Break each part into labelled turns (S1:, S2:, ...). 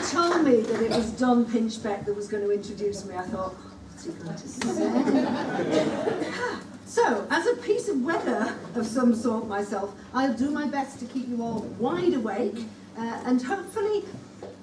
S1: told me that it was Don Pinchbeck that was going to introduce me, I thought, what's he going to say? So, as a piece of weather of some sort myself, I'll do my best to keep you all wide awake, and hopefully,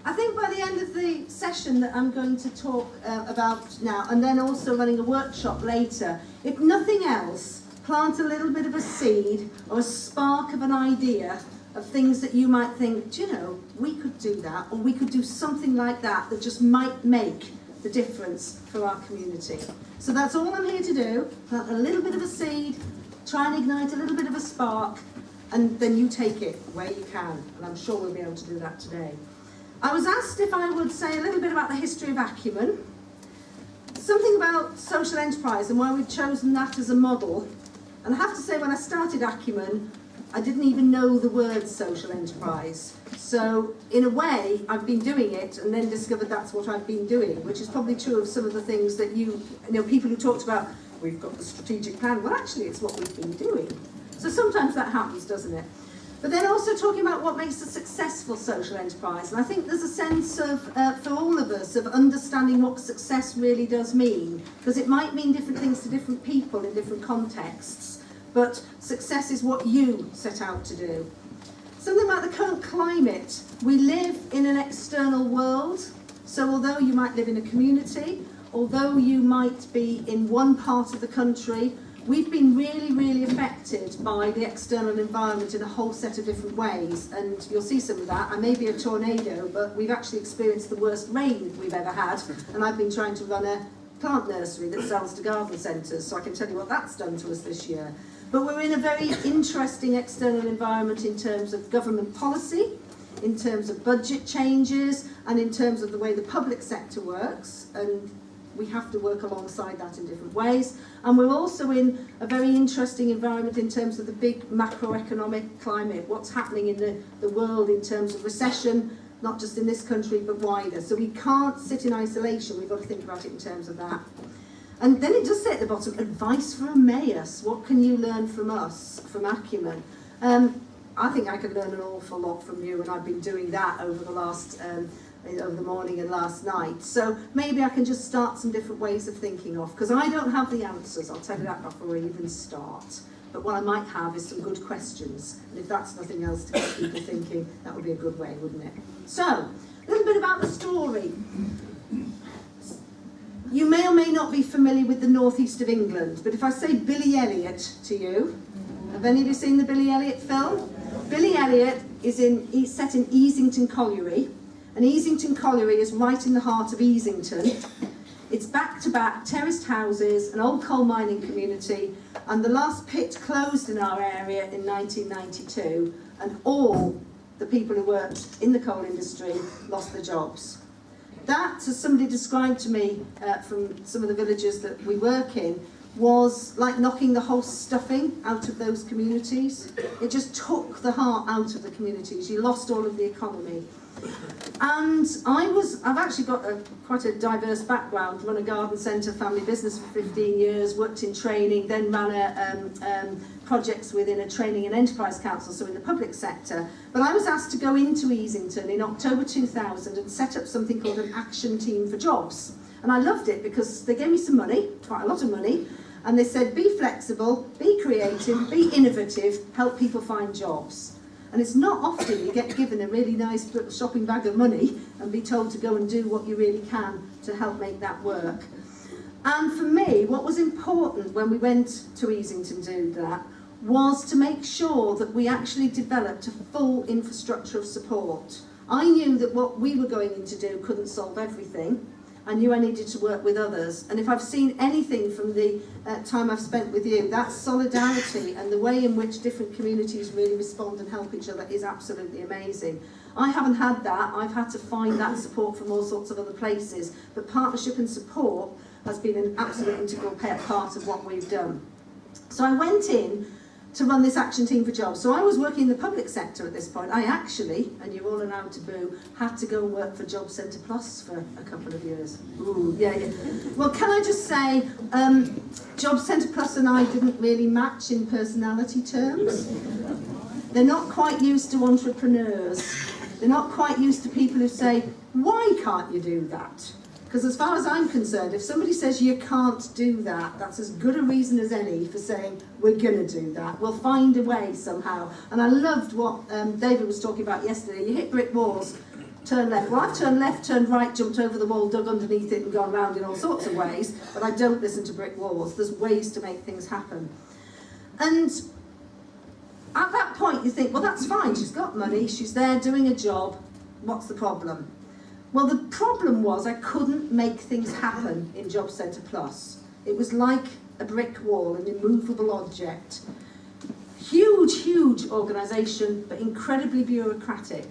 S1: I think by the end of the session that I'm going to talk about now, and then also running a workshop later, if nothing else, plant a little bit of a seed or a spark of an idea of things that you might think, do you know, we could do that, or we could do something like that that just might make the difference for our community. So that's all I'm here to do, plant a little bit of a seed, try and ignite a little bit of a spark, and then you take it where you can, and I'm sure we'll be able to do that today. I was asked if I would say a little bit about the history of Acumen, something about social enterprise and why we've chosen that as a model. And I have to say, when I started Acumen, I didn't even know the word social enterprise. So, in a way, I've been doing it and then discovered that's what I've been doing, which is probably true of some of the things that you know, people who talked about, we've got the strategic plan. Well, actually, it's what we've been doing. So sometimes that happens, doesn't it? But then also talking about what makes a successful social enterprise. And I think there's a sense of, for all of us, of understanding what success really does mean. Because it might mean different things to different people in different contexts. But success is what you set out to do. Something about the current climate. We live in an external world. So although you might live in a community, although you might be in one part of the country, we've been really, really affected by the external environment in a whole set of different ways. And you'll see some of that. I may be a tornado, but we've actually experienced the worst rain we've ever had. And I've been trying to run a plant nursery that sells to garden centres, so I can tell you what that's done to us this year. But we're in a very interesting external environment in terms of government policy, in terms of budget changes, and in terms of the way the public sector works. And we have to work alongside that in different ways. And we're also in a very interesting environment in terms of the big macroeconomic climate, what's happening in the world in terms of recession, not just in this country, but wider. So we can't sit in isolation. We've got to think about it in terms of that. And then it does say at the bottom, advice for Emmaus. What can you learn from us, from Acumen? I think I could learn an awful lot from you, and I've been doing that over the last, over the morning and last night. So maybe I can just start some different ways of thinking of, because I don't have the answers, I'll tell you that before we even start. But what I might have is some good questions, and if that's nothing else to get people thinking, that would be a good way, wouldn't it? So, a little bit about the story. You may or may not be familiar with the northeast of England, but if I say Billy Elliot to you, have any of you seen the Billy Elliot film? Billy Elliot is set in Easington Colliery, and Easington Colliery is right in the heart of Easington. It's back-to-back terraced houses, an old coal mining community, and the last pit closed in our area in 1992, and all the people who worked in the coal industry lost their jobs. That, as somebody described to me from some of the villages that we work in, was like knocking the whole stuffing out of those communities. It just took the heart out of the communities. You lost all of the economy. And I've actually got quite a diverse background, run a garden centre, family business for 15 years, worked in training, then ran projects within a training and enterprise council, so in the public sector. But I was asked to go into Easington in October 2000 and set up something called an action team for jobs. And I loved it because they gave me some money, quite a lot of money, and they said, be flexible, be creative, be innovative, help people find jobs. And it's not often you get given a really nice shopping bag of money and be told to go and do what you really can to help make that work. And for me, what was important when we went to Easington to do that was to make sure that we actually developed a full infrastructure of support. I knew that what we were going in to do couldn't solve everything. I knew I needed to work with others. And if I've seen anything from the time I've spent with you, that solidarity and the way in which different communities really respond and help each other is absolutely amazing. I haven't had that. I've had to find that support from all sorts of other places. But partnership and support has been an absolute integral part of what we've done. So I went in to run this action team for jobs. So I was working in the public sector at this point. I actually, and you're all allowed to boo, had to go and work for Job Centre Plus for a couple of years. Ooh, yeah. Well, can I just say, Job Centre Plus and I didn't really match in personality terms. They're not quite used to entrepreneurs. They're not quite used to people who say, why can't you do that? Because as far as I'm concerned, if somebody says you can't do that, that's as good a reason as any for saying, we're going to do that. We'll find a way somehow. And I loved what David was talking about yesterday. You hit brick walls, turn left. Well, I've turned left, turned right, jumped over the wall, dug underneath it and gone around in all sorts of ways, but I don't listen to brick walls. There's ways to make things happen. And at that point you think, well, that's fine, she's got money, she's there doing a job, what's the problem? Well, the problem was I couldn't make things happen in Job Centre Plus. It was like a brick wall, an immovable object. Huge, huge organisation, but incredibly bureaucratic.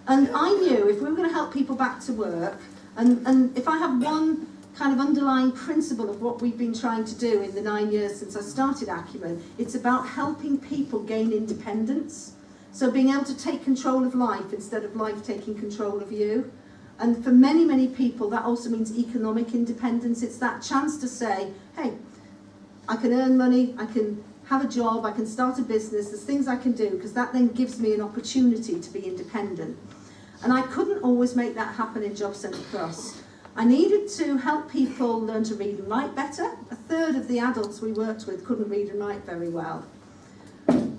S1: And I knew if we were going to help people back to work, and if I have one kind of underlying principle of what we've been trying to do in the 9 years since I started Acumen, it's about helping people gain independence. So being able to take control of life instead of life taking control of you. And for many, many people, that also means economic independence. It's that chance to say, hey, I can earn money, I can have a job, I can start a business, there's things I can do, because that then gives me an opportunity to be independent. And I couldn't always make that happen in Job Centre Plus. I needed to help people learn to read and write better. A third of the adults we worked with couldn't read and write very well.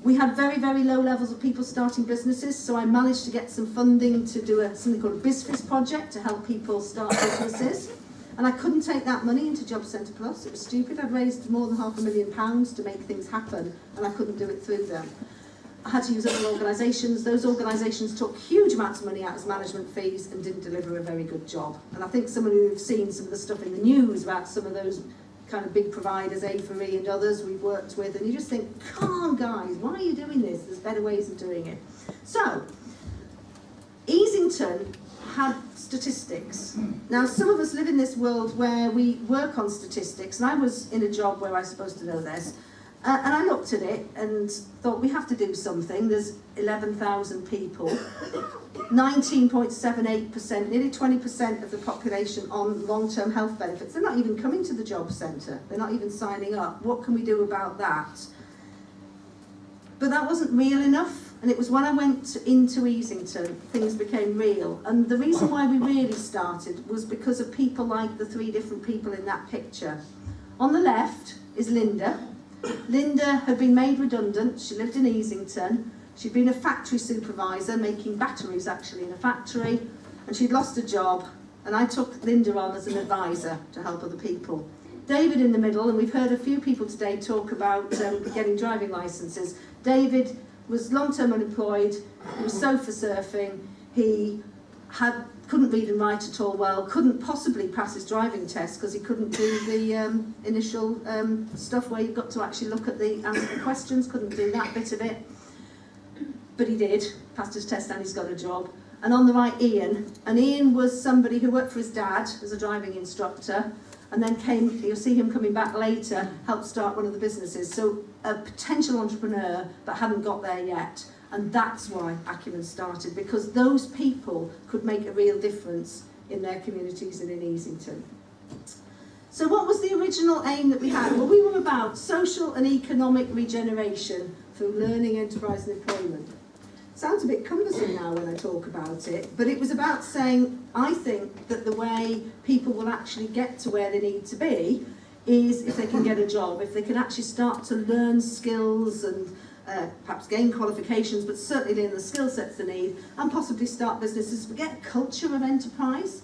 S1: We had very, very low levels of people starting businesses, so I managed to get some funding to do something called a BizFizz project to help people start businesses. And I couldn't take that money into Job Centre Plus. It was stupid. I'd raised more than £500,000 to make things happen, and I couldn't do it through them. I had to use other organisations. Those organisations took huge amounts of money out as management fees and didn't deliver a very good job. And I think some of you have seen some of the stuff in the news about some of those kind of big providers, A4E and others we've worked with, and you just think, come on guys, why are you doing this? There's better ways of doing it. So, Easington had statistics. Now, some of us live in this world where we work on statistics, and I was in a job where I was supposed to know this, and I looked at it and thought, we have to do something. There's 11,000 people, 19.78%, nearly 20% of the population on long-term health benefits. They're not even coming to the job centre. They're not even signing up. What can we do about that? But that wasn't real enough. And it was when I went into Easington, things became real. And the reason why we really started was because of people like the three different people in that picture. On the left is Linda. Linda had been made redundant. She lived in Easington. She'd been a factory supervisor, making batteries actually in a factory, and she'd lost a job, and I took Linda on as an advisor to help other people. David in the middle, and we've heard a few people today talk about getting driving licences. David was long-term unemployed, he was sofa surfing, he couldn't read and write at all well, couldn't possibly pass his driving test because he couldn't do the initial stuff where you've got to actually look at the answer the questions, couldn't do that bit of it. But he did, passed his test and he's got a job. And on the right, Ian. And Ian was somebody who worked for his dad as a driving instructor, and then you'll see him coming back later, helped start one of the businesses. So a potential entrepreneur, but hadn't got there yet. And that's why Acumen started, because those people could make a real difference in their communities and in Easington. So what was the original aim that we had? Well, we were about social and economic regeneration through learning, enterprise and employment. Sounds a bit cumbersome now when I talk about it, but it was about saying, I think that the way people will actually get to where they need to be is if they can get a job, if they can actually start to learn skills and perhaps gain qualifications, but certainly learn the skill sets they need, and possibly start businesses, but get a culture of enterprise.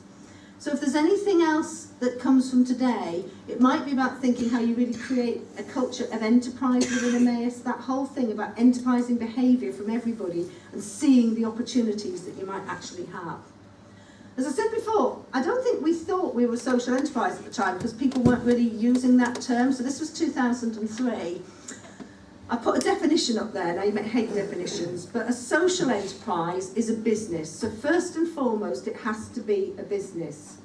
S1: So if there's anything else that comes from today, it might be about thinking how you really create a culture of enterprise within Emmaus, that whole thing about enterprising behaviour from everybody and seeing the opportunities that you might actually have. As I said before, I don't think we thought we were a social enterprise at the time because people weren't really using that term. So this was 2003. I put a definition up there. Now you may hate definitions, but a social enterprise is a business. So first and foremost, it has to be a business.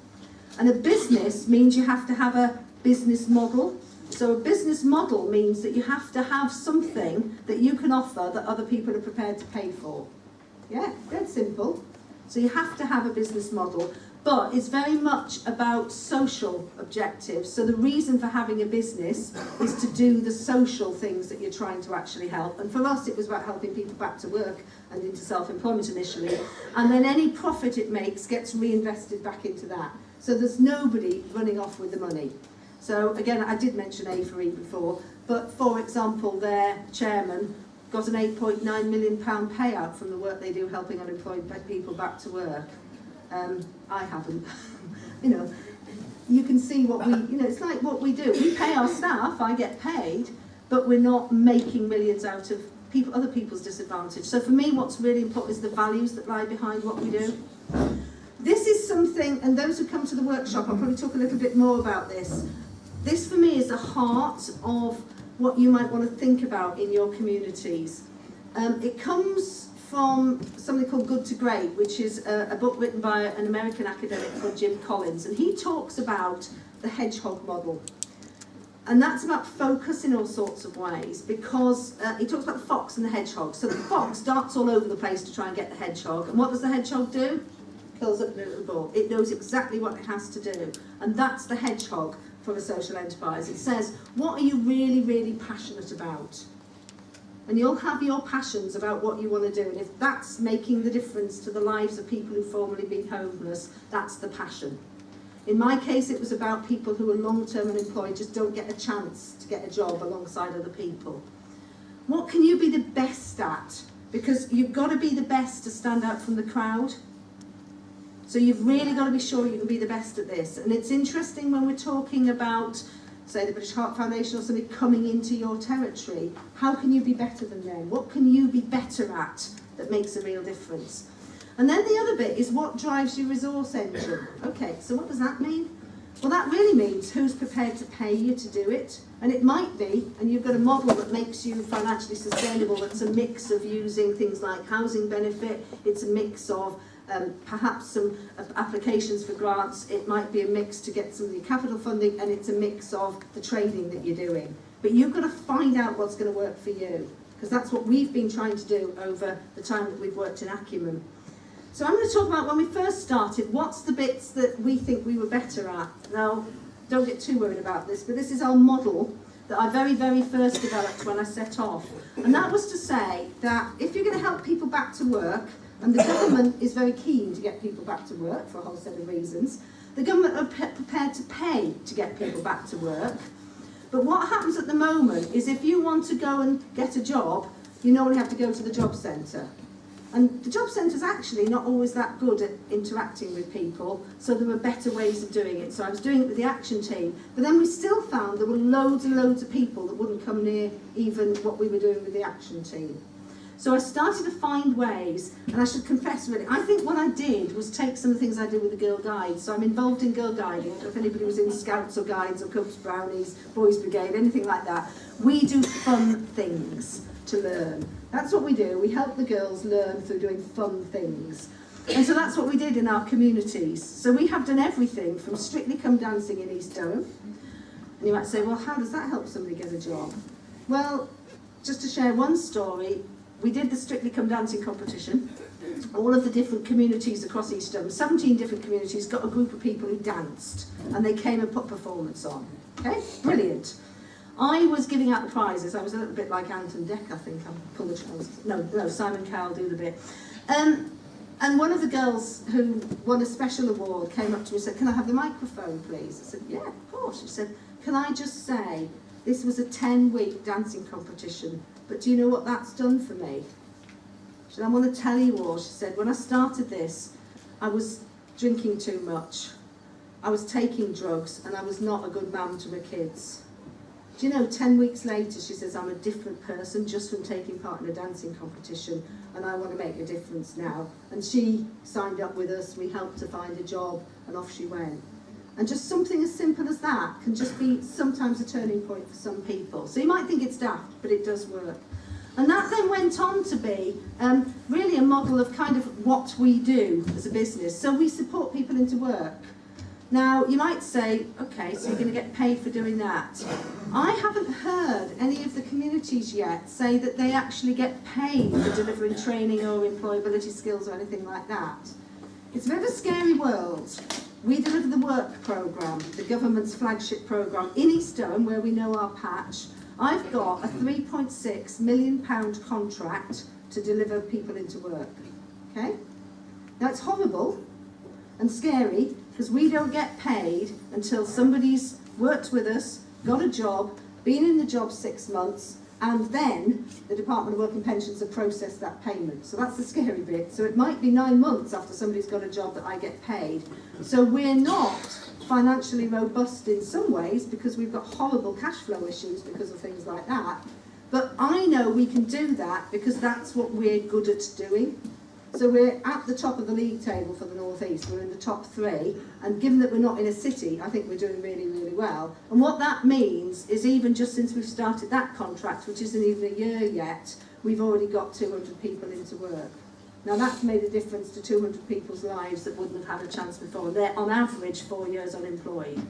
S1: And a business means you have to have a business model. So a business model means that you have to have something that you can offer that other people are prepared to pay for. Yeah, dead simple. So you have to have a business model. but it's very much about social objectives. So the reason for having a business is to do the social things that you're trying to actually help. And for us, it was about helping people back to work and into self-employment initially. And then any profit it makes gets reinvested back into that. So there's nobody running off with the money. So again, I did mention A4E before, but for example, their chairman got an £8.9 million payout from the work they do helping unemployed people back to work. I haven't. You know, you can see what we, you know, it's like what we do. We pay our staff, I get paid, but we're not making millions out of people, other people's disadvantage. So for me, what's really important is the values that lie behind what we do. This is something, and those who come to the workshop, I'll probably talk a little bit more about this. This for me is the heart of what you might want to think about in your communities. It comes from something called Good to Great, which is a book written by an American academic called Jim Collins, and he talks about the hedgehog model. And that's about focus in all sorts of ways, because he talks about the fox and the hedgehog. So the fox darts all over the place to try and get the hedgehog, and what does the hedgehog do? Curls up in a little ball. It knows exactly what it has to do, and that's the hedgehog for a social enterprise. It says, what are you really, really passionate about? And you'll have your passions about what you want to do, and if that's making the difference to the lives of people who've formerly been homeless, that's the passion. In my case, it was about people who are long-term unemployed, just don't get a chance to get a job alongside other people. What can you be the best at? Because you've got to be the best to stand out from the crowd. So you've really got to be sure you can be the best at this. And it's interesting when we're talking about, say, the British Heart Foundation or something coming into your territory, how can you be better than them? What can you be better at that makes a real difference? And then the other bit is what drives your resource engine. Okay, so what does that mean? Well, that really means who's prepared to pay you to do it. And it might be, and you've got a model that makes you financially sustainable, that's a mix of using things like housing benefit, it's a mix of perhaps some applications for grants, it might be a mix to get some of the capital funding, and it's a mix of the training that you're doing. But you've got to find out what's going to work for you, because that's what we've been trying to do over the time that we've worked in Acumen. So I'm going to talk about when we first started, what's the bits that we think we were better at. Now, don't get too worried about this, but this is our model that I very, very first developed when I set off. And that was to say that if you're going to help people back to work, and the government is very keen to get people back to work for a whole set of reasons, the government are prepared to pay to get people back to work. But what happens at the moment is if you want to go and get a job, you normally have to go to the job centre. And the job centre's actually not always that good at interacting with people, so there were better ways of doing it. So I was doing it with the action team, but then we still found there were loads and loads of people that wouldn't come near even what we were doing with the action team. So I started to find ways, and I should confess really, I think what I did was take some of the things I did with the Girl Guides. So I'm involved in Girl Guiding. If anybody was in Scouts or Guides or Cubs, Brownies, Boys Brigade, anything like that, we do fun things to learn. That's what we do. We help the girls learn through doing fun things. And so that's what we did in our communities. So we have done everything from Strictly Come Dancing in East Durham. And you might say, well, how does that help somebody get a job? Well, just to share one story, we did the Strictly Come Dancing competition. All of the different communities across East Durham, 17 different communities, got a group of people who danced. And they came and put performance on. Okay, brilliant. I was giving out the prizes. I was a little bit like Anton Deck, I think. I'm pull the trousers. No, Simon Cowell do the bit. And one of the girls who won a special award came up to me and said, "Can I have the microphone, please?" I said, "Yeah, of course." She said, "Can I just say, this was a 10-week dancing competition, but do you know what that's done for me?" She said, "I want to tell you all." She said, "When I started this, I was drinking too much. I was taking drugs, and I was not a good mum to my kids. Do you know, 10 weeks later," she says, "I'm a different person just from taking part in a dancing competition, and I want to make a difference now." And she signed up with us, we helped her find a job, and off she went. And just something as simple as that can just be sometimes a turning point for some people. So you might think it's daft, but it does work. And that then went on to be really a model of kind of what we do as a business. So we support people into work. Now, you might say, okay, so you're going to get paid for doing that. I haven't heard any of the communities yet say that they actually get paid for delivering training or employability skills or anything like that. It's a bit of a scary world. We deliver the work programme, the government's flagship programme in East Durham, where we know our patch. I've got a £3.6 million contract to deliver people into work. Okay? Now it's horrible and scary because we don't get paid until somebody's worked with us, got a job, been in the job 6 months, and then the Department of Work and Pensions have processed that payment. So that's the scary bit. So it might be 9 months after somebody's got a job that I get paid. So we're not financially robust in some ways because we've got horrible cash flow issues because of things like that. But I know we can do that because that's what we're good at doing. So we're at the top of the league table for the North East. We're in the top 3, and given that we're not in a city, I think we're doing really, really well. And what that means is even just since we've started that contract, which isn't even a year yet, we've already got 200 people into work. Now that's made a difference to 200 people's lives that wouldn't have had a chance before. They're on average 4 years unemployed.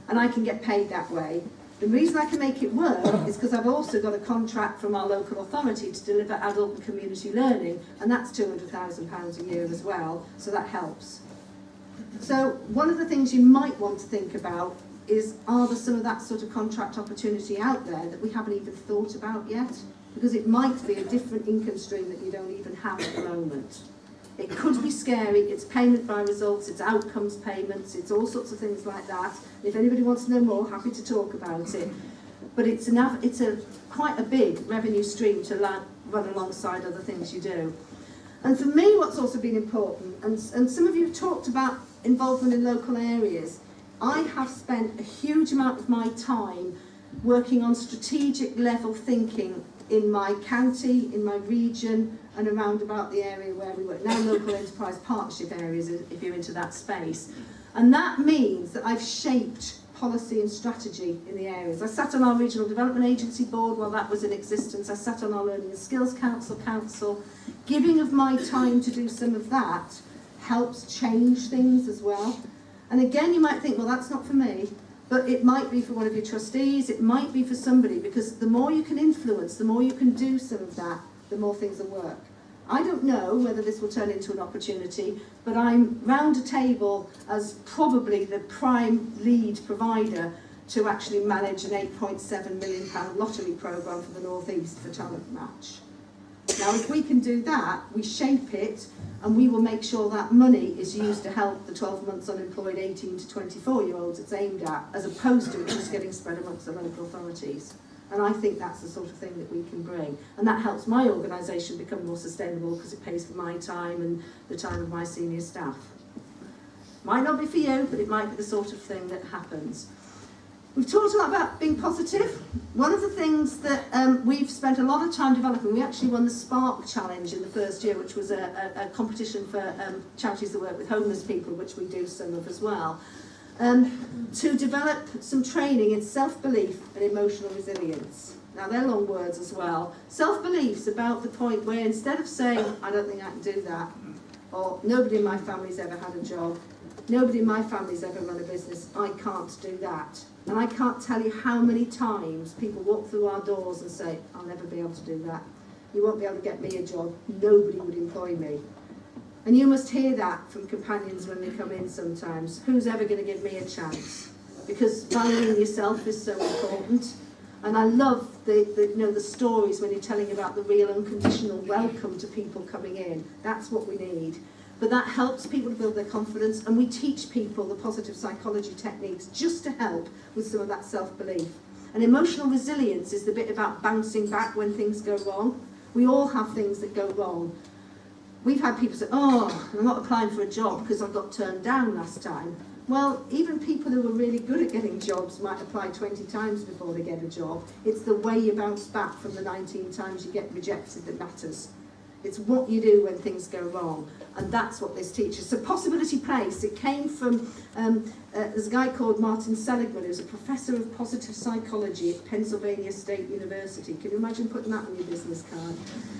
S1: And I can get paid that way. The reason I can make it work is because I've also got a contract from our local authority to deliver adult and community learning, and that's £200,000 a year as well, so that helps. So one of the things you might want to think about is, are there some of that sort of contract opportunity out there that we haven't even thought about yet? Because it might be a different income stream that you don't even have at the moment. It could be scary, it's payment by results, it's outcomes payments, it's all sorts of things like that. If anybody wants to know more, happy to talk about it. But it's quite a big revenue stream to run alongside other things you do. And for me, what's also been important, and some of you have talked about involvement in local areas, I have spent a huge amount of my time working on strategic level thinking in my county, in my region, and around about the area where we work. Now local enterprise partnership areas, if you're into that space. And that means that I've shaped policy and strategy in the areas. I sat on our Regional Development Agency board while that was in existence. I sat on our Learning and Skills Council. Giving of my time to do some of that helps change things as well. And again, you might think, well, that's not for me. But it might be for one of your trustees, it might be for somebody, because the more you can influence, the more you can do some of that, the more things will work. I don't know whether this will turn into an opportunity, but I'm round a table as probably the prime lead provider to actually manage an £8.7 million lottery programme for the North East for Talent Match. Now, if we can do that, we shape it, and we will make sure that money is used to help the 12 months unemployed 18 to 24-year-olds it's aimed at, as opposed to it just getting spread amongst the local authorities. And I think that's the sort of thing that we can bring. And that helps my organisation become more sustainable because it pays for my time and the time of my senior staff. Might not be for you, but it might be the sort of thing that happens. We've talked a lot about being positive. One of the things that we've spent a lot of time developing, we actually won the Spark Challenge in the first year, which was a competition for charities that work with homeless people, which we do some of as well, to develop some training in self-belief and emotional resilience. Now, they're long words as well. Self-belief's about the point where instead of saying, I don't think I can do that, or nobody in my family's ever had a job, nobody in my family's ever run a business, I can't do that. And I can't tell you how many times people walk through our doors and say, I'll never be able to do that. You won't be able to get me a job. Nobody would employ me. And you must hear that from companions when they come in sometimes. Who's ever going to give me a chance? Because valuing yourself is so important. And I love the stories when you're telling about the real unconditional welcome to people coming in. That's what we need. But that helps people to build their confidence, and we teach people the positive psychology techniques just to help with some of that self-belief. And emotional resilience is the bit about bouncing back when things go wrong. We all have things that go wrong. We've had people say, oh, I'm not applying for a job because I got turned down last time. Well, even people who are really good at getting jobs might apply 20 times before they get a job. It's the way you bounce back from the 19 times you get rejected that matters. It's what you do when things go wrong, and that's what this teaches. So Possibility Place, it came from, there's a guy called Martin Seligman, who's a professor of positive psychology at Pennsylvania State University. Can you imagine putting that on your business card?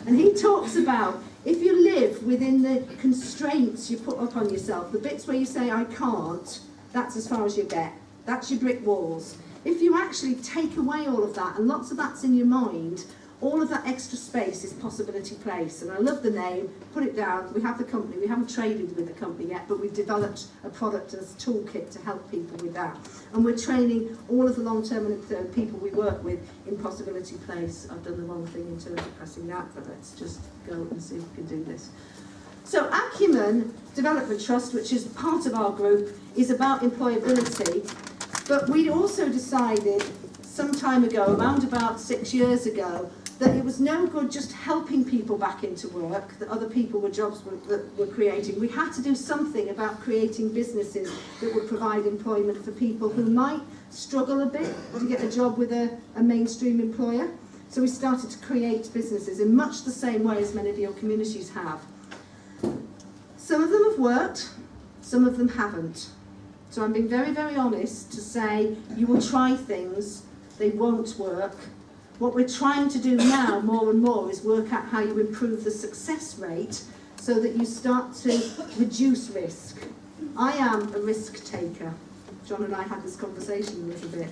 S1: And he talks about, if you live within the constraints you put up on yourself, the bits where you say, I can't, that's as far as you get. That's your brick walls. If you actually take away all of that, and lots of that's in your mind, all of that extra space is Possibility Place, and I love the name. Put it down. We have the company. We haven't traded with the company yet, but we've developed a product as a toolkit to help people with that. And we're training all of the long-term and people we work with in Possibility Place. I've done the wrong thing in terms of pressing that, but let's just go and see if we can do this. So Acumen Development Trust, which is part of our group, is about employability, but we'd also decided some time ago, around about 6 years ago, that it was no good just helping people back into work, that other people were creating. We had to do something about creating businesses that would provide employment for people who might struggle a bit to get a job with a mainstream employer. So we started to create businesses in much the same way as many of your communities have. Some of them have worked, some of them haven't. So I'm being very, very honest to say you will try things, they won't work. What we're trying to do now more and more is work out how you improve the success rate so that you start to reduce risk. I am a risk taker. John and I had this conversation a little bit.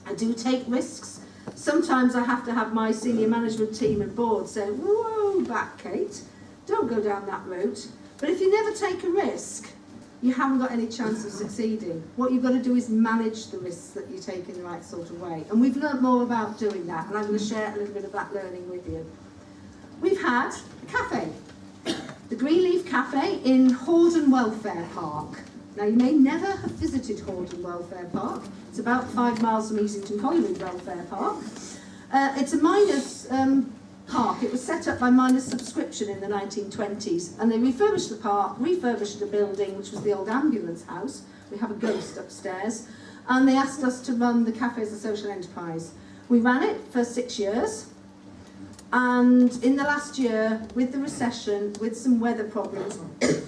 S1: I do take risks. Sometimes I have to have my senior management team and board say, whoa, back Kate, don't go down that route. But if you never take a risk, you haven't got any chance of succeeding. What you've got to do is manage the risks that you take in the right sort of way. And we've learned more about doing that, and I'm going to share a little bit of that learning with you. We've had a cafe, the Greenleaf Cafe in Hordern Welfare Park. Now, you may never have visited Hordern Welfare Park. It's about 5 miles from Easington Colliery Welfare Park. It's a miners' park. It was set up by miners' subscription in the 1920s, and they refurbished the park, refurbished the building, which was the old ambulance house. We have a ghost upstairs, and they asked us to run the cafe as a social enterprise. We ran it for 6 years, and in the last year, with the recession, with some weather problems,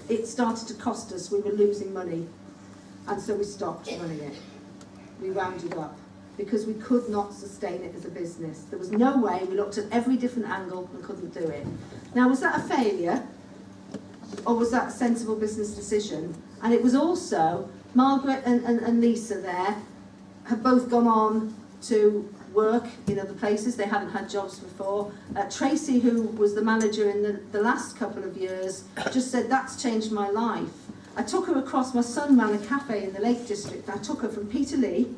S1: it started to cost us. We were losing money, and so we stopped running it. We rounded up, because we could not sustain it as a business. There was no way. We looked at every different angle and couldn't do it. Now, was that a failure? Or was that a sensible business decision? And it was also, Margaret and Lisa there have both gone on to work in other places. They hadn't had jobs before. Tracy, who was the manager in the last couple of years, just said, that's changed my life. I took her across. My son ran a cafe in the Lake District. I took her from Peterlee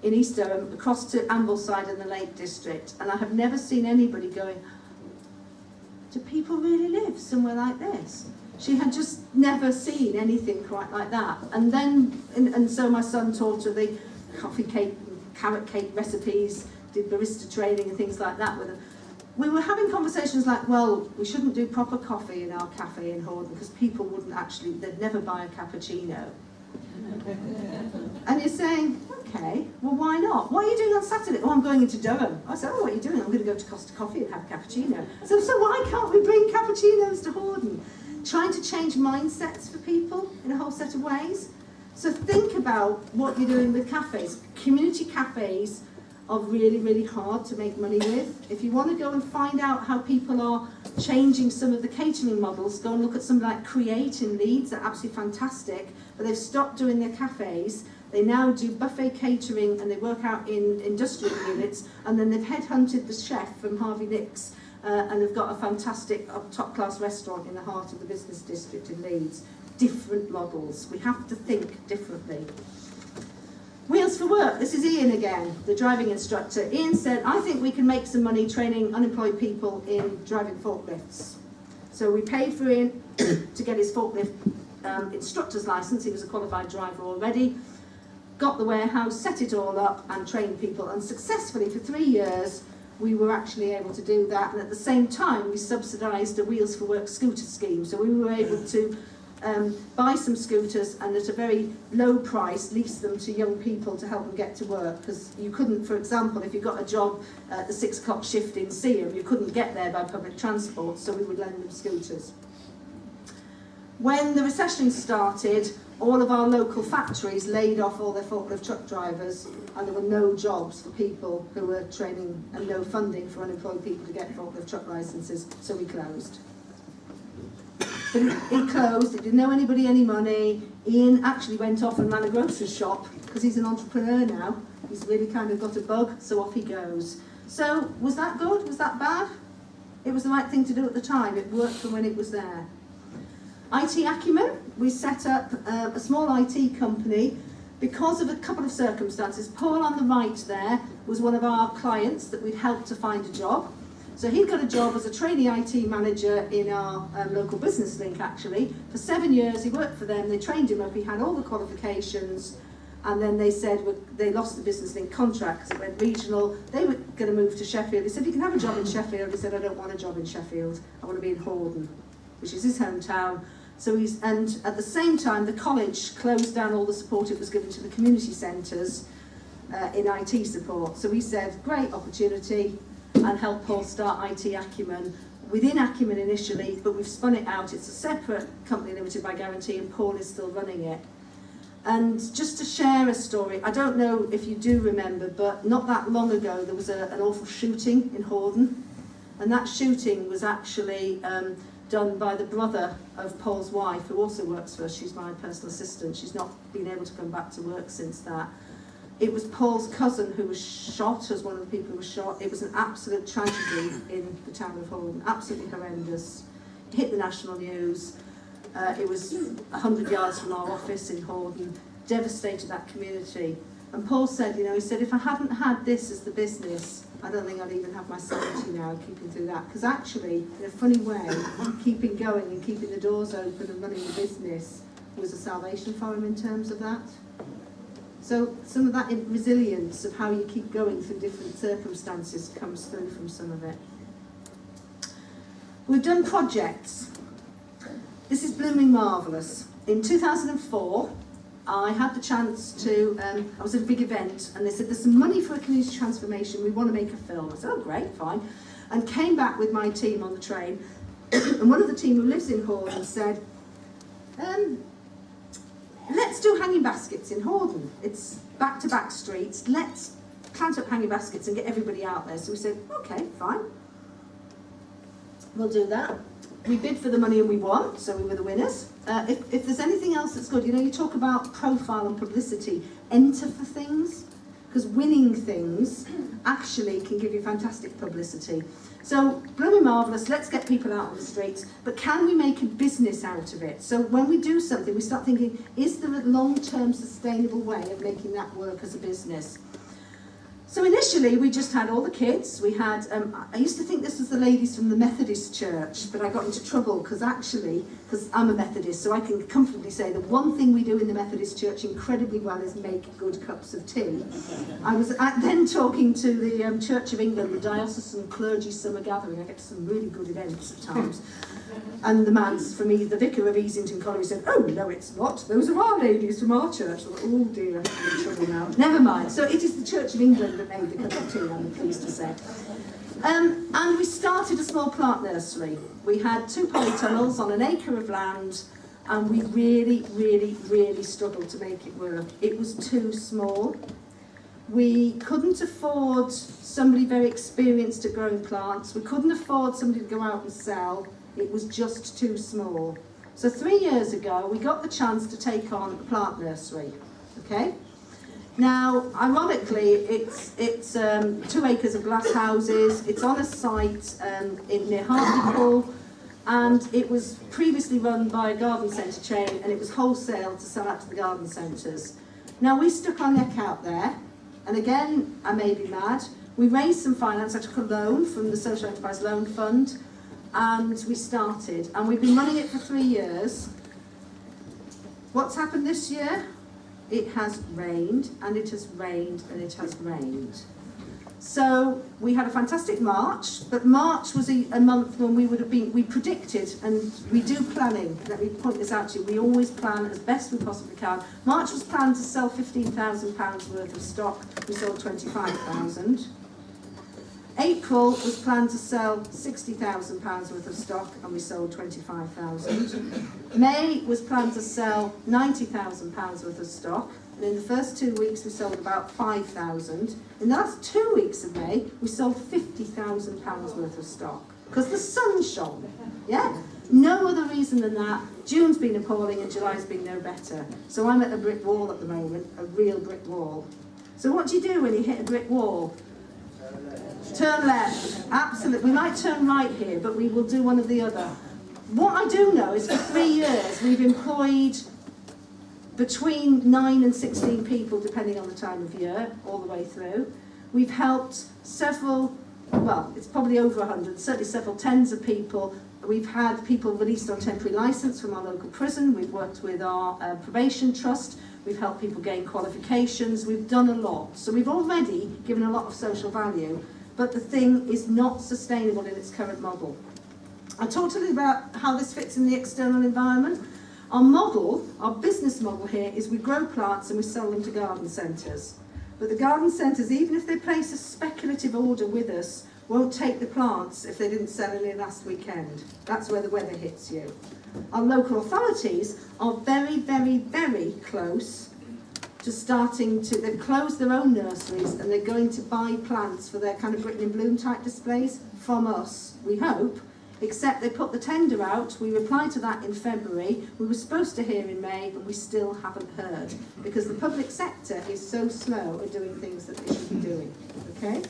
S1: in East Durham, across to Ambleside in the Lake District, and I have never seen anybody going, do people really live somewhere like this? She had just never seen anything quite like that. And then, and so my son taught her the coffee cake, carrot cake recipes, did barista training and things like that with her. We were having conversations like, well, we shouldn't do proper coffee in our cafe in Hordern because people wouldn't actually, they'd never buy a cappuccino. And you're saying, okay, well, why not? What are you doing on Saturday? Oh, I'm going into Durham. I said, oh, what are you doing? I'm going to go to Costa Coffee and have a cappuccino. So why can't we bring cappuccinos to Hordern? Trying to change mindsets for people in a whole set of ways. So think about what you're doing with cafes. Community cafes are really, really hard to make money with. If you want to go and find out how people are changing some of the catering models, go and look at something like Create in Leeds. They're absolutely fantastic, but they've stopped doing their cafes. They now do buffet catering, and they work out in industrial units, and then they've headhunted the chef from Harvey Nicks, and they've got a fantastic top-class restaurant in the heart of the business district in Leeds. Different models. We have to think differently. Wheels for Work. This is Ian again, the driving instructor. Ian said, I think we can make some money training unemployed people in driving forklifts. So we paid for Ian to get his forklift instructor's license. He was a qualified driver already. Got the warehouse, set it all up and trained people. And successfully for 3 years, we were actually able to do that. And at the same time, we subsidised a Wheels for Work scooter scheme. So we were able to buy some scooters and at a very low price lease them to young people to help them get to work, because you couldn't, for example, if you got a job at the 6 o'clock shift in Seaham, you couldn't get there by public transport, so we would lend them scooters. When the recession started, all of our local factories laid off all their forklift truck drivers, and there were no jobs for people who were training and no funding for unemployed people to get forklift truck licenses, so we closed. But it closed, it didn't owe anybody any money. Ian actually went off and ran a grocer's shop because he's an entrepreneur now. He's really kind of got a bug, so off he goes. So was that good? Was that bad? It was the right thing to do at the time. It worked from when it was there. IT Acumen, we set up a small IT company because of a couple of circumstances. Paul on the right there was one of our clients that we'd helped to find a job. So he got a job as a trainee IT manager in our local business link, actually. For 7 years, he worked for them. They trained him up. He had all the qualifications. And then they said they lost the business link contract because it went regional. They were going to move to Sheffield. He said, you can have a job in Sheffield. He said, I don't want a job in Sheffield. I want to be in Hordern, which is his hometown. So and at the same time, the college closed down all the support it was given to the community centres in IT support. So we said, great opportunity, and helped Paul start IT Acumen within Acumen initially, but we've spun it out. It's a separate company, limited by guarantee, and Paul is still running it. And just to share a story, I don't know if you do remember, but not that long ago there was an awful shooting in Hordern, and that shooting was actually done by the brother of Paul's wife, who also works for us. She's my personal assistant. She's not been able to come back to work since that. It was Paul's cousin who was shot, as one of the people who was shot. It was an absolute tragedy in the town of Hordern, absolutely horrendous. It hit the national news. It was 100 yards from our office in Hordern, devastated that community. And Paul said, he said, if I hadn't had this as the business, I don't think I'd even have my sanity now, keeping through that. Because actually, in a funny way, keeping going and keeping the doors open and running the business was a salvation for him in terms of that. So some of that resilience of how you keep going through different circumstances comes through from some of it. We've done projects. This is blooming marvellous. In 2004, I had the chance to, I was at a big event, and they said, there's some money for a community transformation, we want to make a film. I said, oh great, fine. And came back with my team on the train, and one of the team who lives in Hordern said, let's do hanging baskets in Hordern. It's back-to-back streets, let's plant up hanging baskets and get everybody out there. So we said, okay, fine. We'll do that. We bid for the money and we won, so we were the winners. If there's anything else that's good, you talk about profile and publicity, enter for things, because winning things actually can give you fantastic publicity. So, blooming marvellous, let's get people out on the streets, but can we make a business out of it? So when we do something, we start thinking, is there a long-term sustainable way of making that work as a business? So initially, we just had all the kids. We had, I used to think this was the ladies from the Methodist church, but I got into trouble because I'm a Methodist, so I can comfortably say that one thing we do in the Methodist church incredibly well is make good cups of tea. I was then talking to the Church of England, the Diocesan Clergy Summer Gathering. I get to some really good events at times. And the man from the vicar of Easington College said, oh, no, it's not. Those are our ladies from our church. I thought, oh, dear, I'm in trouble now. Never mind. So it is the Church of England that made the cup of tea, I'm pleased to say. And we started a small plant nursery. We had 2 polytunnels on an acre of land, and we really, really, really struggled to make it work. It was too small. We couldn't afford somebody very experienced at growing plants. We couldn't afford somebody to go out and sell. It was just too small. So 3 years ago, we got the chance to take on a plant nursery, okay? Now, ironically, it's 2 acres of glass houses. It's on a site near Hartlepool, and it was previously run by a garden centre chain, and it was wholesale to sell out to the garden centres. Now, we stuck our neck out there, and again, I may be mad. We raised some finance. I took a loan from the Social Enterprise Loan Fund, and we started, and we've been running it for 3 years. What's happened this year? It has rained, and it has rained, and it has rained. So we had a fantastic March, but March was a month when we predicted, and we do planning. Let me point this out to you. We always plan as best we possibly can. March was planned to sell £15,000 worth of stock. We sold 25,000. April was planned to sell £60,000 worth of stock, and we sold 25,000. May was planned to sell £90,000 worth of stock, and in the first 2 weeks we sold about 5,000. In the last 2 weeks of May, we sold £50,000 worth of stock, because the sun shone, yeah? No other reason than that. June's been appalling, and July's been no better. So I'm at a brick wall at the moment, a real brick wall. So what do you do when you hit a brick wall? Turn left, absolutely. We might turn right here, but we will do one or the other. What I do know is for 3 years we've employed between 9 and 16 people, depending on the time of year, all the way through. We've helped several, well, it's probably over 100, certainly several tens of people. We've had people released on temporary licence from our local prison. We've worked with our probation trust. We've helped people gain qualifications. We've done a lot. So we've already given a lot of social value, but the thing is not sustainable in its current model. I talked a little about how this fits in the external environment. Our model, our business model here, is we grow plants and we sell them to garden centres. But the garden centres, even if they place a speculative order with us, won't take the plants if they didn't sell any last weekend. That's where the weather hits you. Our local authorities are very, very, very close to starting to, they've closed their own nurseries and they're going to buy plants for their kind of Britain in Bloom type displays from us, we hope, except they put the tender out. We replied to that in February. We were supposed to hear in May, but we still haven't heard because the public sector is so slow at doing things that they should be doing, okay?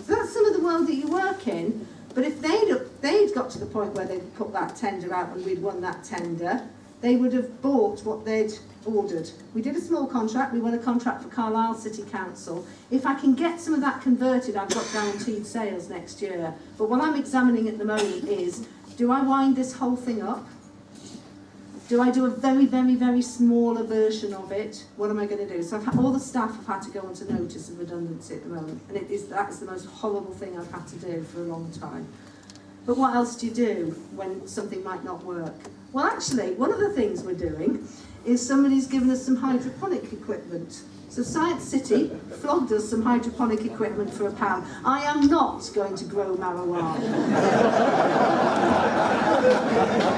S1: So that's some of the world that you work in, but if they'd got to the point where they'd put that tender out and we'd won that tender, they would have bought what they'd ordered. We did a small contract, we won a contract for Carlisle City Council. If I can get some of that converted, I've got guaranteed sales next year. But what I'm examining at the moment is, do I wind this whole thing up? Do I do a very, very, very smaller version of it? What am I going to do? So all the staff have had to go onto notice of redundancy at the moment, and that is the most horrible thing I've had to do for a long time. But what else do you do when something might not work? Well, actually, one of the things we're doing is somebody's given us some hydroponic equipment. So Science City flogged us some hydroponic equipment for £1. I am not going to grow marijuana.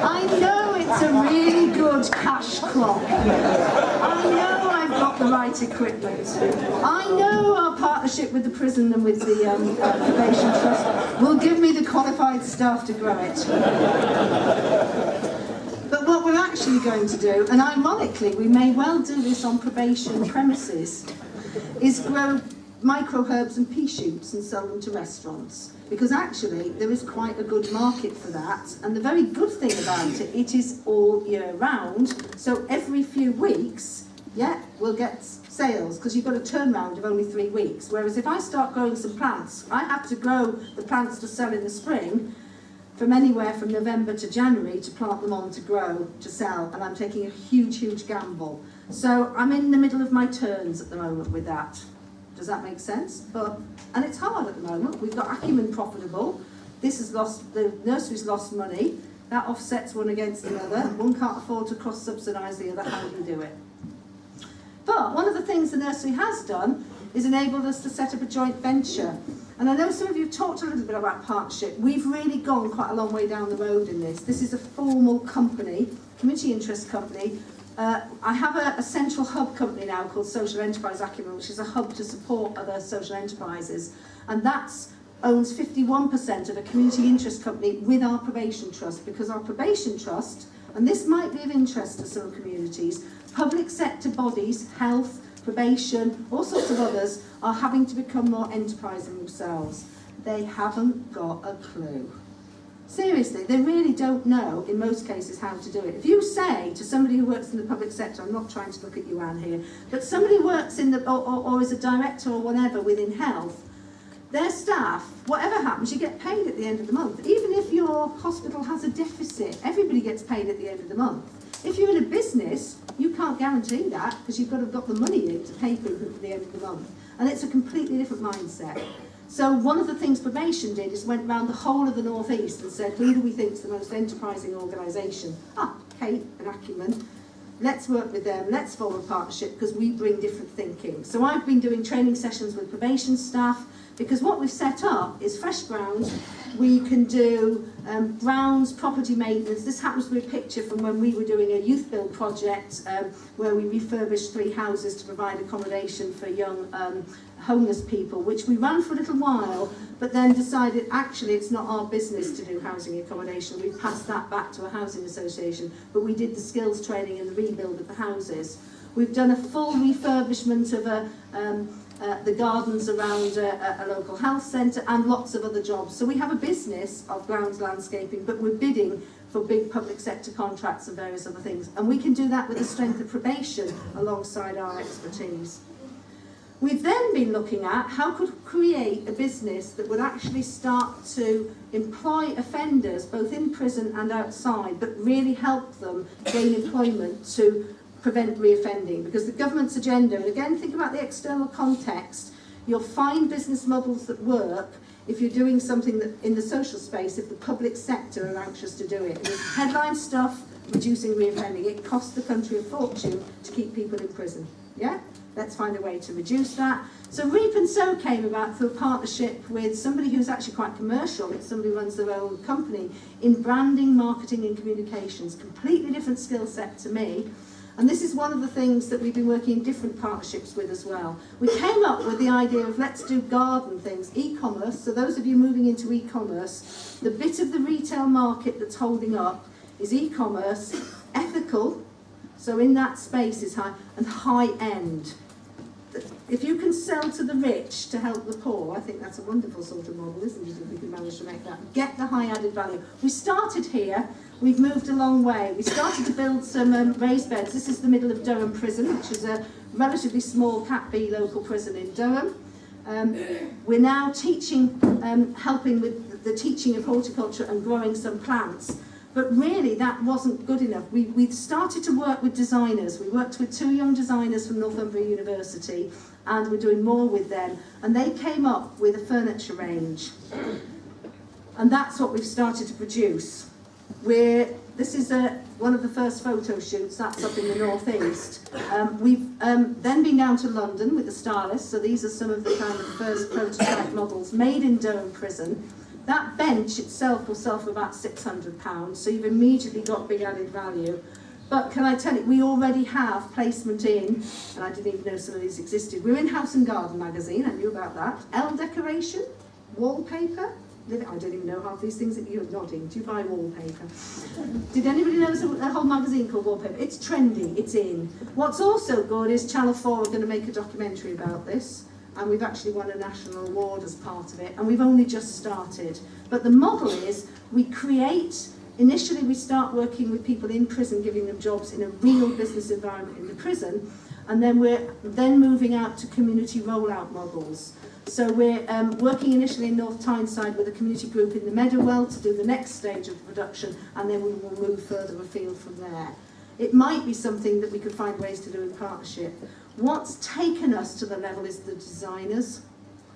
S1: I know it's a really good cash crop. I know I've got the right equipment. I know our partnership with the prison and with the probation trust will give me the qualified staff to grow it. But what we're actually going to do, and ironically we may well do this on probation premises, is grow micro-herbs and pea shoots and sell them to restaurants. Because actually there is quite a good market for that, and the very good thing about it, it is all year round, so every few weeks, yeah, we'll get sales, because you've got a turnaround of only 3 weeks. Whereas if I start growing some plants, I have to grow the plants to sell in the spring, from anywhere from November to January to plant them on to grow, to sell, and I'm taking a huge, huge gamble. So I'm in the middle of my turns at the moment with that. Does that make sense? And it's hard at the moment. We've got Acumen profitable. The nursery's lost money. That offsets one against the other. One can't afford to cross-subsidise the other. How do you do it? But one of the things the nursery has done is enabled us to set up a joint venture. And I know some of you talked a little bit about partnership. We've really gone quite a long way down the road in this. This is a formal company, community interest company. I have a central hub company now called Social Enterprise Acumen, which is a hub to support other social enterprises. And that owns 51% of a community interest company with our probation trust, because our probation trust, and this might be of interest to some communities, public sector bodies, health, probation, all sorts of others, are having to become more enterprising themselves. They haven't got a clue. Seriously, they really don't know, in most cases, how to do it. If you say to somebody who works in the public sector, I'm not trying to look at you, Anne, here, but somebody who works in the, or is a director or whatever within health, their staff, whatever happens, you get paid at the end of the month. Even if your hospital has a deficit, everybody gets paid at the end of the month. If you're in a business, you can't guarantee that, because you've got to have got the money in to pay people at the end of the month. And it's a completely different mindset. So one of the things probation did is went around the whole of the North East and said, who do we think is the most enterprising organisation? Kate and Acumen. Let's work with them, let's form a partnership, because we bring different thinking. So I've been doing training sessions with probation staff, because what we've set up is fresh ground. We can do grounds, property maintenance. This happens to be a picture from when we were doing a youth build project where we refurbished 3 houses to provide accommodation for young homeless people, which we ran for a little while, but then decided actually it's not our business to do housing accommodation. We passed that back to a housing association, but we did the skills training and the rebuild of the houses. We've done a full refurbishment of the gardens around a local health centre, and lots of other jobs. So we have a business of grounds landscaping, but we're bidding for big public sector contracts and various other things. And we can do that with the strength of probation alongside our expertise. We've then been looking at how could we create a business that would actually start to employ offenders, both in prison and outside, but really help them gain employment to prevent reoffending. Because the government's agenda, and again, think about the external context, you'll find business models that work if you're doing something that in the social space, if the public sector are anxious to do it. And there's headline stuff, reducing reoffending. It costs the country a fortune to keep people in prison. Yeah? Let's find a way to reduce that. So Reap and Sow came about through a partnership with somebody who's actually quite commercial. It's somebody who runs their own company in branding, marketing and communications. Completely different skill set to me. And this is one of the things that we've been working in different partnerships with as well. We came up with the idea of let's do garden things, e-commerce. So those of you moving into e-commerce, the bit of the retail market that's holding up is e-commerce, ethical, so in that space is high, and high-end. If you can sell to the rich to help the poor, I think that's a wonderful sort of model, isn't it, if we can manage to make that. Get the high added value. We started here, we've moved a long way. We started to build some raised beds. This is the middle of Durham Prison, which is a relatively small Cat B local prison in Durham. We're now teaching, helping with the teaching of horticulture and growing some plants. But really, that wasn't good enough. We started to work with designers. We worked with 2 young designers from Northumbria University, and we're doing more with them. And they came up with a furniture range. And that's what we've started to produce. This is one of the first photo shoots. That's up in the northeast. We've then been down to London with the stylists. So these are some of the kind of first prototype models made in Durham Prison. That bench itself will sell for about £600, so you've immediately got big added value. But can I tell you, we already have placement in, and I didn't even know some of these existed. We're in House and Garden magazine, I knew about that. Elle decoration, wallpaper. I don't even know half these things that you're nodding. Do you buy wallpaper? Did anybody know there's a whole magazine called Wallpaper? It's trendy, it's in. What's also good is Channel 4 are going to make a documentary about this. And we've actually won a national award as part of it, and we've only just started. But the model is, we create, initially we start working with people in prison, giving them jobs in a real business environment in the prison, and then we're then moving out to community rollout models. So we're working initially in North Tyneside with a community group in the Meadowell to do the next stage of production, and then we will move further afield from there. It might be something that we could find ways to do in partnership. What's taken us to the level is the designers.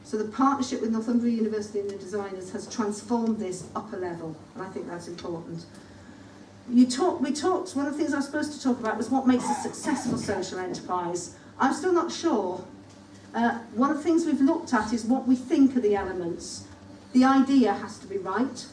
S1: So the partnership with Northumbria University and the designers has transformed this up a level, and I think that's important. We talked, one of the things I was supposed to talk about was what makes a successful social enterprise. I'm still not sure. One of the things we've looked at is what we think are the elements. The idea has to be right.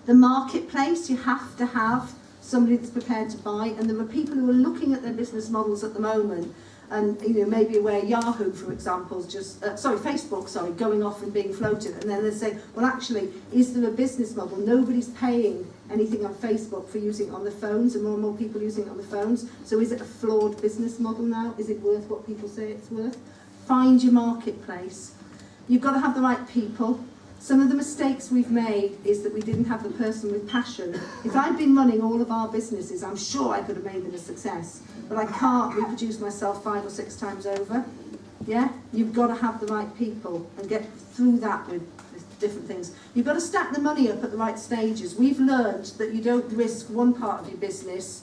S1: The marketplace, you have to have somebody that's prepared to buy, and there are people who are looking at their business models at the moment, and maybe where Yahoo, for example, is just Facebook, going off and being floated, and then they say, well, actually, is there a business model? Nobody's paying anything on Facebook for using it on the phones, and more people using it on the phones. So is it a flawed business model now? Is it worth what people say it's worth? Find your marketplace. You've got to have the right people. Some of the mistakes we've made is that we didn't have the person with passion. If I'd been running all of our businesses, I'm sure I could have made them a success. But I can't reproduce myself 5 or 6 times over. Yeah? You've got to have the right people and get through that with different things. You've got to stack the money up at the right stages. We've learned that you don't risk one part of your business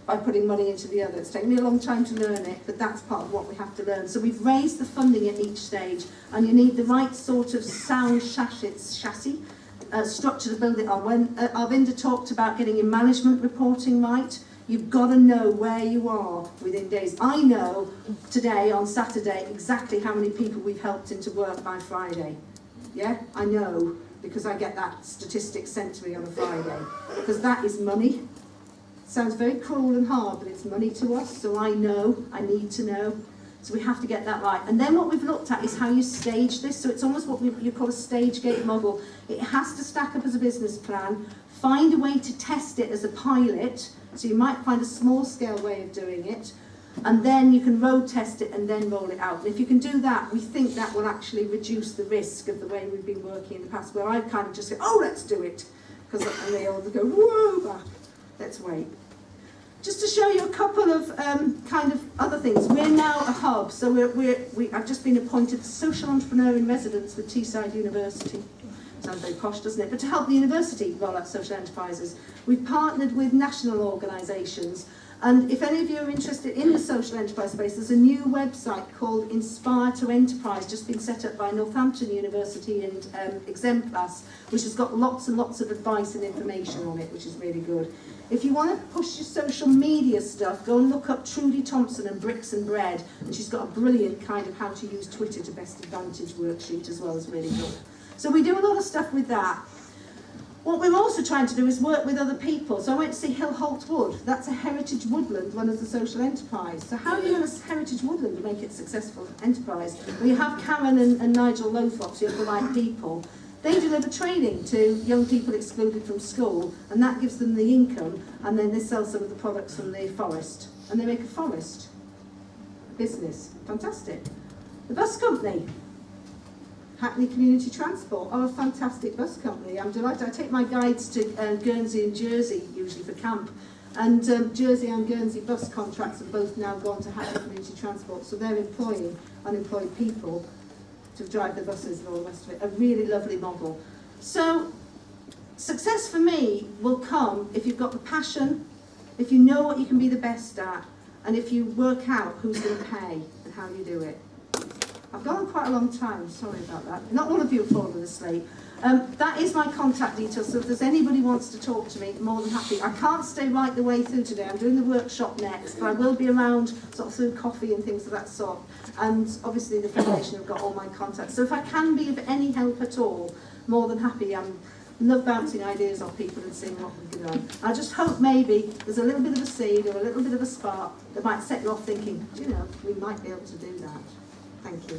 S1: by putting money into the other. It's taken me a long time to learn it, but that's part of what we have to learn. So we've raised the funding at each stage, and you need the right sort of sound chassis structure to build it on. When Arvinder talked about getting your management reporting right, you've got to know where you are within days. I know today, on Saturday, exactly how many people we've helped into work by Friday. Yeah, I know, because I get that statistic sent to me on a Friday, because that is money. Sounds very cruel and hard, but it's money to us, so I know, I need to know. So we have to get that right. And then what we've looked at is how you stage this. So it's almost what you call a stage gate model. It has to stack up as a business plan. Find a way to test it as a pilot. So you might find a small scale way of doing it. and then you can road test it and then roll it out. And if you can do that, we think that will actually reduce the risk of the way we've been working in the past, where I kind of just say, oh, let's do it, and they all go, whoa, let's wait. Just to show you a couple of kind of other things. We're now a hub, so I've just been appointed social entrepreneur in residence with Teesside University. Sounds very posh, doesn't it? But to help the university roll out social enterprises, we've partnered with national organisations. And if any of you are interested in the social enterprise space, there's a new website called Inspire to Enterprise, just been set up by Northampton University and Exemplas, which has got lots and lots of advice and information on it, which is really good. If you want to push your social media stuff, go and look up Trudy Thompson and Bricks and Bread, and she's got a brilliant kind of how to use Twitter to best advantage worksheet as well, as really good. So we do a lot of stuff with that. What we're also trying to do is work with other people. So I went to see Hill Holt Wood. That's a heritage woodland run as a social enterprise. So how do you run a heritage woodland and make it a successful enterprise? Well, you have Karen and Nigel Lothrops, who are the right people. They deliver training to young people excluded from school, and that gives them the income, and then they sell some of the products from the forest. And they make a forest business. Fantastic. The bus company. Hackney Community Transport are a fantastic bus company. I'm delighted. I take my guides to Guernsey and Jersey usually for camp, and Jersey and Guernsey bus contracts have both now gone to Hackney Community Transport, so they're employing unemployed people to drive the buses and all the rest of it. A really lovely model. So success for me will come if you've got the passion, if you know what you can be the best at, and if you work out who's going to pay and how you do it. I've gone on quite a long time, sorry about that. Not all of you have fallen asleep. That is my contact details, so if there's anybody who wants to talk to me, more than happy. I can't stay right the way through today. I'm doing the workshop next, but I will be around sort of through coffee and things of that sort. And obviously the Federation have got all my contacts. So if I can be of any help at all, more than happy. I love bouncing ideas off people and seeing what we can do. I just hope maybe there's a little bit of a seed or a little bit of a spark that might set you off thinking, do you know, we might be able to do that. Thank you.